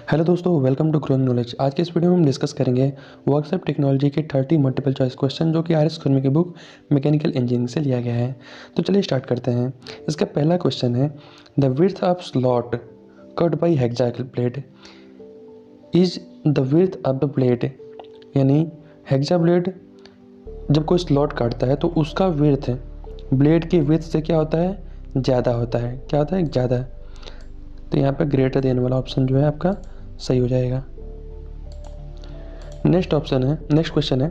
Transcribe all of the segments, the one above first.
Hello दोस्तों, welcome to growing knowledge. आज के इस वीडियो में हम डिस्कस करेंगे वर्कशॉप टेक्नोलॉजी के 30 मल्टीपल चॉइस क्वेश्चन जो कि आर एस खुरमी की बुक मैकेनिकल इंजीनियरिंग से लिया गया है। तो चलिए स्टार्ट करते हैं। इसका पहला क्वेश्चन है, the width of slot cut by hexagonal blade is the width of the blade. यानी हेक्सा ब्लेड जब कोई स्लॉट काटता है तो उसका विड्थ ब्लेड के विड्थ से क्या होता है, ज़्यादा होता है। क्या होता है, ज़्यादा। तो यहाँ पे ग्रेटर देन वाला ऑप्शन जो है आपका सही हो जाएगा। नेक्स्ट क्वेश्चन है,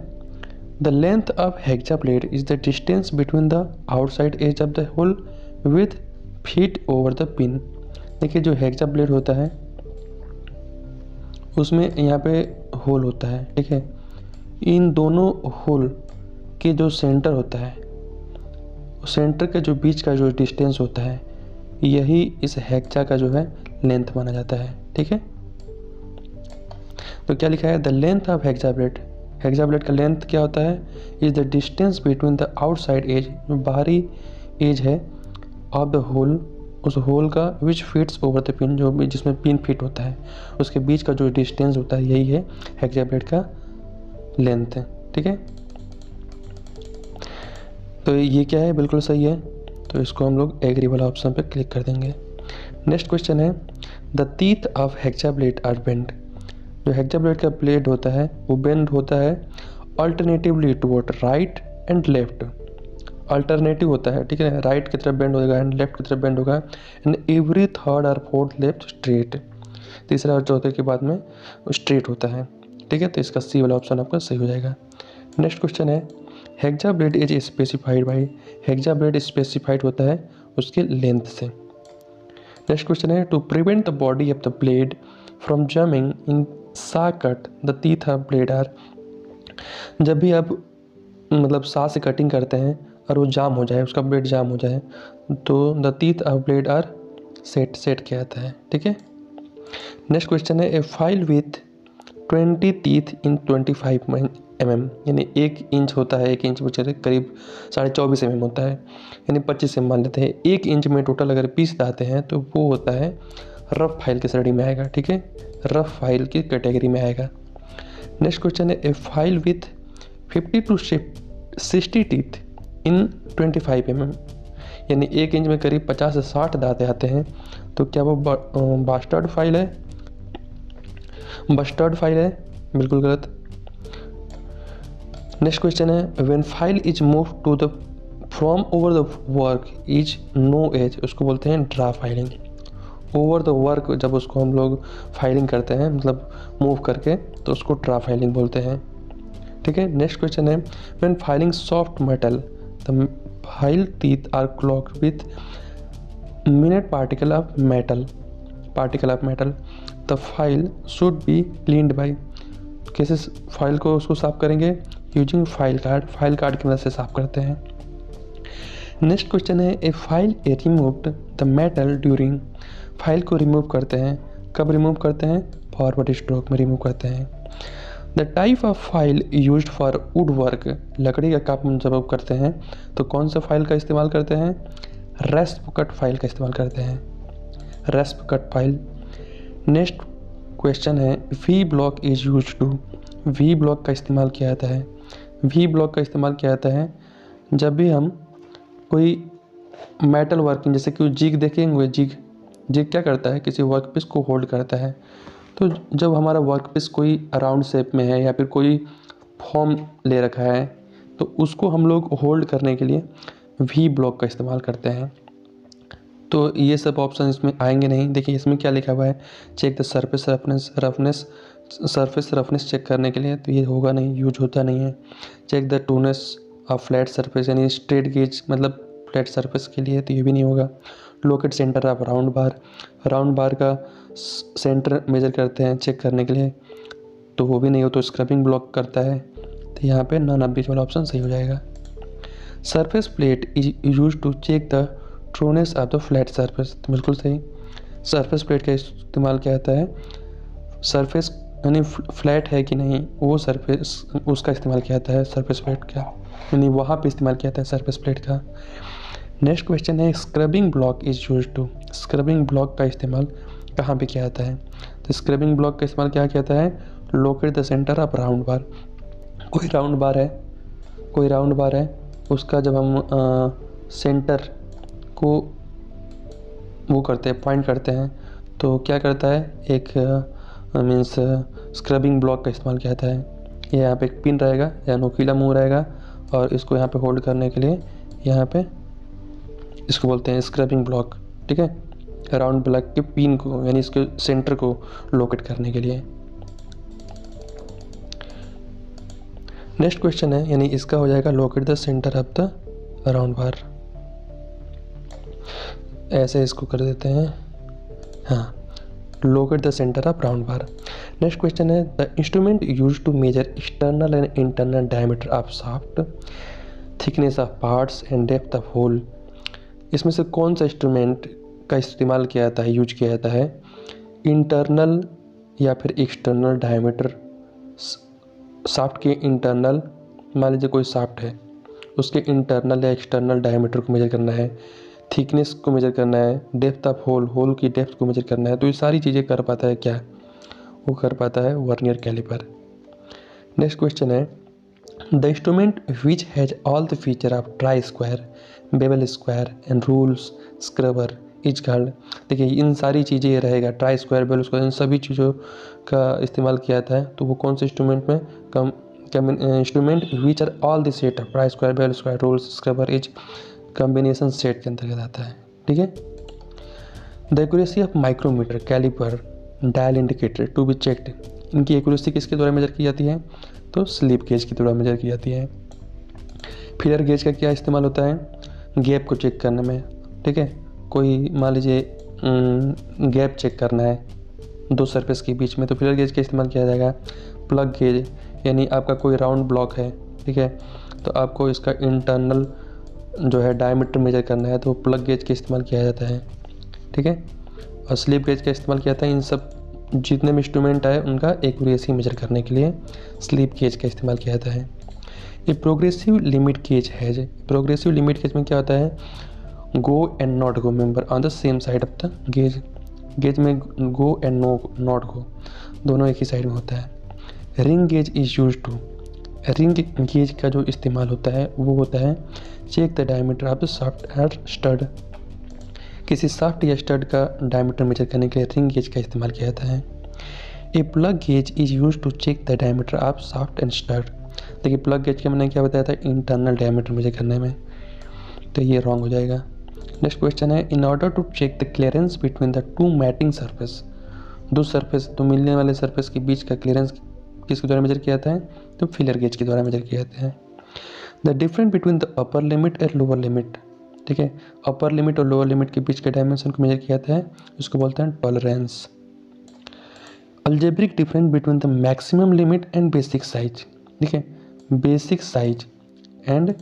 the length of hacksaw blade is the distance between the outside edge of the hole with feet over the pin. देखिए, जो हेक्सा ब्लेड होता है उसमें यहाँ पे होल होता है, ठीक है। इन दोनों होल के जो सेंटर होता है, सेंटर के जो बीच का जो डिस्टेंस होता है, यही इस हेक्सा का जो है लेंथ माना जाता है, ठीक है। तो क्या लिखा है, the length of hacksaw blade का लेंथ क्या होता है, is the distance between the outside edge, बाहरी एज है, ऑफ द होल, उस होल का, which fits over the pin, जो भी जिसमें पिन फिट होता है उसके बीच का जो डिस्टेंस होता है, यही है हेक्सा ब्लेड का लेंथ, ठीक है। तो ये क्या है, बिल्कुल सही है। तो इसको हम लोग एग्री वाला ऑप्शन पे क्लिक कर देंगे। नेक्स्ट क्वेश्चन है, the teeth of hacksaw blade are bend. जो हेक्सा ब्लेड का ब्लेड होता है वो बेंड होता है alternatively toward right and left. Alternative होता है, ठीक है, राइट की तरफ बेंड होगा एंड लेफ्ट की तरफ बेंड होगा, एंड एवरी थर्ड और फोर्थ लेफ्ट स्ट्रेट। तीसरा और चौथे के बाद में स्ट्रेट होता है, ठीक है। तो इसका सी वाला ऑप्शन आपका सही हो जाएगा। नेक्स्ट क्वेश्चन है, hexa blade is specified by. Hexa blade specified होता है उसके लेंथ से। नेक्स्ट क्वेश्चन है, to prevent the body of the blade from jamming in saw cut the teeth of blade are. जब भी आप मतलब सा से कटिंग करते हैं और वो जाम हो जाए, उसका ब्लेड जाम हो जाए, तो the teeth of blade are set किया जाता है, ठीक है। नेक्स्ट क्वेश्चन है, a file with 20 teeth in 25 mm, यानी 1 इंच होता है, 1 इंच बचे करीब 24.5 mm होता है, यानी 25 mm मान लेते हैं। 1 इंच में टोटल अगर पीस आते हैं तो वो होता है रफ फाइल की श्रेणी में आएगा, ठीक है, रफ फाइल की कैटेगरी में आएगा। नेक्स्ट क्वेश्चन है, a file with 50 to 60 teeth in 25 mm, यानी 1 इंच में करीब 50 से 60 दांत आते हैं, तो क्या वो बास्टर्ड फाइल है? बस्टर्ड फाइल है, बिल्कुल गलत। नेक्स्ट क्वेश्चन है, when file is move to the from over the work is no edge, उसको बोलते हैं draw filing. Over the work जब उसको हम लोग फाइलिंग करते हैं, मतलब मूव करके, तो उसको ड्रा फाइलिंग बोलते हैं, ठीक है। नेक्स्ट क्वेश्चन है, when filing soft metal the file teeth are clogged with minute particle of metal the file should be cleaned by. कैसे फाइल को उसको साफ करेंगे, यूजिंग फाइल कार्ड की मदद से साफ करते हैं। नेक्स्ट क्वेश्चन है, a file a removed the metal during. File को रिमूव करते हैं, कब रिमूव करते हैं, फॉरवर्ड स्ट्रोक में रिमूव करते हैं। The type of file used for would work, लकड़ी का काम जब आप करते हैं तो कौन सा फाइल का इस्तेमाल करते हैं, रेस्प कट फाइल का इस्तेमाल करते हैं, rasp cut file. Next question है, V block is use to. V block का इस्तेमाल किया जाता है। वी ब्लॉक का इस्तेमाल किया जाता है जब भी हम कोई मेटल वर्किंग, जैसे कि जिग देखेंगे, जिग क्या करता है, किसी वर्क पीस को होल्ड करता है। तो जब हमारा वर्क पीस कोई राउंड शेप में है या फिर कोई फॉर्म ले रखा है, तो उसको हम लोग होल्ड करने के लिए वी ब्लॉक का इस्तेमाल करते हैं। तो ये सब ऑप्शन इसमें आएंगे नहीं। देखिए इसमें क्या लिखा हुआ है, check the surface roughness check करने के लिए, तो ये होगा नहीं, यूज होता नहीं है। Check the trueness of flat surface, यानी स्ट्रेट गेज मतलब फ्लैट सरफेस के लिए, तो ये भी नहीं होगा। Locate centre of round bar का सेंटर मेजर करते हैं चेक करने के लिए, तो वो भी नहीं हो। तो स्क्रबिंग ब्लॉक करता है, तो यहाँ पे नॉन ऑफ दिस वाला ऑप्शन सही हो जाएगा। Surface plate is use to check the trueness of the flat surface, तो बिल्कुल सही। सरफेस प्लेट का इस्तेमाल क्या होता है, सरफेस यानी फ्लैट है कि नहीं, वो सरफेस उसका इस्तेमाल किया जाता है सरफेस प्लेट का, यानी वहाँ पे इस्तेमाल किया जाता है सरफेस प्लेट का। नेक्स्ट क्वेश्चन है, scribing block is use to. Scribing block का इस्तेमाल कहाँ पे किया जाता है, तो स्क्रबिंग ब्लॉक का इस्तेमाल क्या कहता है, locate the centre of round बार। कोई राउंड बार है, उसका जब हम सेंटर को वो करते हैं, पॉइंट करते हैं, तो क्या करता है, एक मीन्स स्क्रबिंग ब्लॉक का इस्तेमाल किया जाता है। ये यहाँ पे एक पिन रहेगा या नोकीला मुंह रहेगा, और इसको यहाँ पे होल्ड करने के लिए यहाँ पे इसको बोलते हैं स्क्रबिंग ब्लॉक, ठीक है, राउंड ब्लॉक के पिन को यानी इसके सेंटर को लोकेट करने के लिए। नेक्स्ट क्वेश्चन है, यानी इसका हो जाएगा locate the centre of the round bar. ऐसे इसको कर देते हैं, हाँ, locate the centre of round bar. Next question है, the instrument use to measure external and internal diameter of shaft, thickness of parts and depth of hole. इसमें से कौन सा इंस्ट्रूमेंट का इस्तेमाल किया जाता है, यूज किया जाता है, इंटरनल या फिर एक्सटर्नल डायमीटर। शाफ्ट के इंटरनल, मान लीजिए कोई शाफ्ट है, उसके इंटरनल या एक्सटर्नल डायमीटर को मेजर करना है, थिकनेस को मेजर करना है, डेप्थ ऑफ होल की डेप्थ को मेजर करना है, तो ये सारी चीज़ें कर पाता है क्या, वो कर पाता है वर्नियर कैलिपर। नेक्स्ट क्वेश्चन है, the instrument which has all the feature of try square, bevel square and rules scriber is called. देखिए इन सारी चीज़ें ये रहेगा, ट्राई स्क्वायर, बेवल स्क्वायर, इन सभी चीज़ों का इस्तेमाल किया जाता है। तो वो कौन से इंस्ट्रूमेंट में, instrument which are all the set of try square, bevel square, rules scriber is combination set के अंतर्गत आता है, ठीक है। The accuracy of micrometer, caliper, dial indicator to be checked, इनकी एक्यूरेसी किसके द्वारा मेजर की जाती है, तो स्लिप गेज के द्वारा मेजर की जाती है। फीलर गेज का क्या इस्तेमाल होता है, गैप को चेक करने में, ठीक है। कोई मान लीजिए गैप चेक करना है दो सरफेस के बीच में, तो फीलर गेज का इस्तेमाल किया जाएगा। प्लग गेज, यानी आपका कोई राउंड ब्लॉक है, ठीक है, तो आपको इसका इंटरनल जो है डायमीटर मेजर करना है, तो प्लग गेज का इस्तेमाल किया जाता है, ठीक है। और स्लिप गेज का इस्तेमाल किया जाता है, इन सब जितने भी इंस्ट्रूमेंट आए उनका एक्यूरेसी मेजर करने के लिए स्लिप गेज का इस्तेमाल किया जाता है। ये प्रोग्रेसिव लिमिट गेज है। प्रोग्रेसिव लिमिट गेज में क्या होता है, go and not go member on the same side of the gauge. Gauge में गो एंड नॉट गो दोनों एक ही साइड में होता है। Ring gauge is use to, ring gauge का जो इस्तेमाल होता है वो होता है check the diameter of the shaft and stud. किसी शाफ्ट या स्टड का डायमीटर मेजर करने के लिए रिंग गेज का इस्तेमाल किया जाता है। A plug gauge is use to check the diameter of shaft and stud. देखिए प्लग गेज के मैंने क्या बताया था, इंटरनल डायमीटर मेजर करने में, तो ये रॉन्ग हो जाएगा। नेक्स्ट क्वेश्चन है, in order to check the clearance between the two mating surface, दो मिलने वाले सरफेस के बीच का क्लियरेंस किसके द्वारा मेजर किया जाता है, तो फीलर गेज के द्वारा मेजर किया जाता है। The difference between the upper limit और लोअर लिमिट, ठीक है, अपर लिमिट और लोअर लिमिट के बीच के डायमेंशन को मेजर किया जाता है, उसको बोलते हैं tolerance. Algebraic difference between the maximum limit and basic size, ठीक है, बेसिक साइज एंड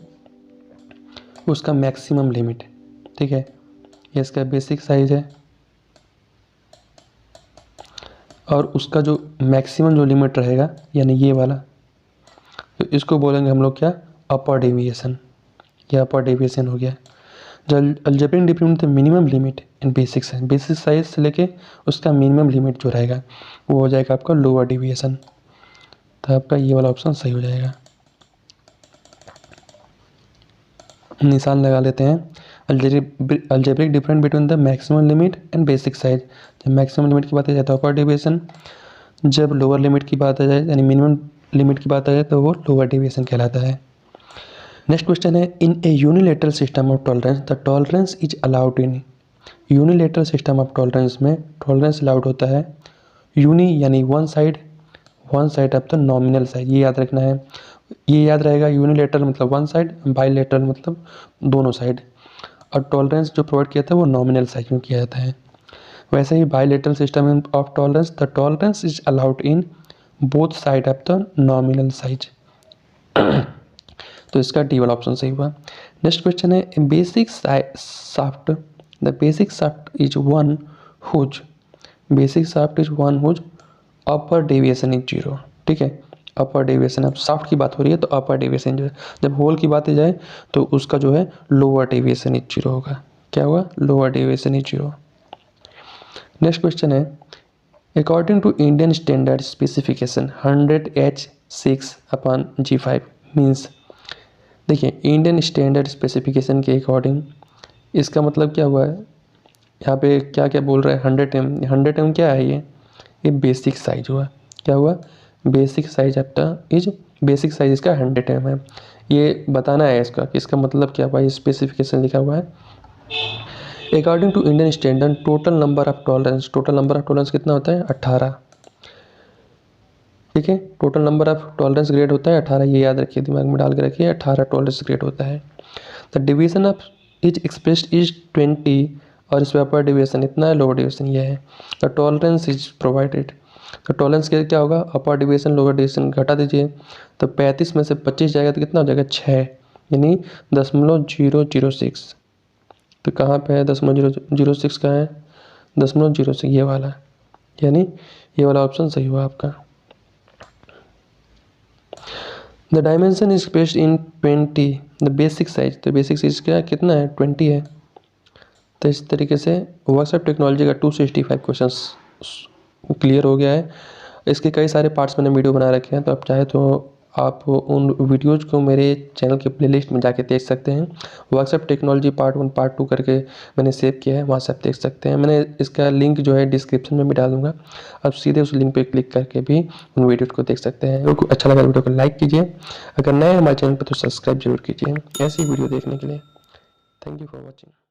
उसका मैक्सिमम लिमिट, ठीक है, ये इसका बेसिक साइज है और उसका जो मैक्सिमम जो लिमिट रहेगा यानी ये वाला, तो इसको बोलेंगे हम लोग क्या, अपर डेविएशन, या अपर डेविएशन हो गया। जो algebraic difference the minimum limit and basic size, basic size से लेके उसका मिनिमम लिमिट जो रहेगा वो हो जाएगा आपका लोअर डेविएशन, तो आपका ये वाला ऑप्शन सही हो जाएगा। निशान लगा लेते हैं। Algebraic difference between the maximum limit and basic size, जब मैक्सिमम लिमिट की बात आ जाए तो अपर डेविएशन, जब लोअर लिमिट की बात आ जाए यानी मिनिमम लिमिट की बात आ जाए तो वो लोअर डेविएशन कहलाता है। नेक्स्ट क्वेश्चन है, in a unilateral system of tolerance the tolerance is allowed in, unilateral system of tolerance में टॉलरेंस अलाउड होता है। यूनी यानी one side of the nominal size, ये याद रखना है, ये याद रहेगा। यूनिलेटरल मतलब वन साइड, बाईलेटरल मतलब दोनों साइड, और टॉलरेंस जो प्रोवाइड किया था वो नॉमिनल साइज में किया जाता है। वैसे ही bilateral system of tolerance the tolerance is allowed in both side of the nominal size, तो इसका डी वाला ऑप्शन सही हुआ। नेक्स्ट क्वेश्चन है, basic shaft, the basic shaft is one whose, basic shaft is one whose upper deviation is zero, ठीक है, upper deviation, अब shaft की बात हो रही है तो अपर डेविएशन जो है, जब होल की बात जाए तो उसका जो है लोअर डेविएशन इज जीरो होगा। क्या होगा, lower deviation is zero. Next question है, according to Indian standard specification 100H6/G5 means, देखिए इंडियन स्टैंडर्ड स्पेसिफिकेशन के अकॉर्डिंग इसका मतलब क्या हुआ है, यहाँ पे क्या क्या बोल रहा है 100 mm। 100 mm क्या है, ये बेसिक साइज हुआ। क्या हुआ, बेसिक साइज आपका इज, बेसिक साइज इसका 100 mm है। ये बताना है इसका कि इसका मतलब क्या हुआ, स्पेसिफिकेशन लिखा हुआ है। According to Indian standard total number of tolerance, total number of tolerance कितना होता है 18। ठीक है, total number of tolerance grade होता है 18, ये याद रखिए, दिमाग में डाल के रखिए, 18 टॉलरेंस ग्रेड होता है। The division of is expressed is 20 और इस अपर डिवीजन इतना है, लोअर डिवीजन ये है। द टॉलरेंस इज प्रोवाइडेड, तो टॉलरेंस के क्या होगा, अपर डिवीजन लोअर डिवीजन घटा दीजिए, तो 35 में से 25 जाएगा तो कितना हो जाएगा 6, यानी 0.006। तो कहाँ पे है 0.006 कहाँ है, 0.06 ये वाला, यानी ये वाला ऑप्शन सही हुआ आपका। The dimension is expressed in 20, the basic size, तो बेसिक साइज क्या कितना है 20 है। तो इस तरीके से व्हाट्सएप टेक्नोलॉजी का 265 क्वेश्चंस क्लियर हो गया है। इसके कई सारे पार्ट्स मैंने वीडियो बना रखे हैं, तो आप चाहे तो आप उन वीडियोज़ को मेरे चैनल के प्लेलिस्ट में जाके देख सकते हैं। व्हाट्सएप टेक्नोलॉजी पार्ट 1 पार्ट 2 करके मैंने सेव किया है, वहाँ से आप देख सकते हैं। मैंने इसका लिंक जो है डिस्क्रिप्शन में भी डाल दूँगा, आप सीधे उस लिंक पे क्लिक करके भी उन वीडियोज़ को देख सकते हैं। अगर अच्छा लगा वीडियो को लाइक कीजिए, अगर नए हमारे चैनल पर तो सब्सक्राइब जरूर कीजिए ऐसी वीडियो देखने के लिए। Thank you for watching.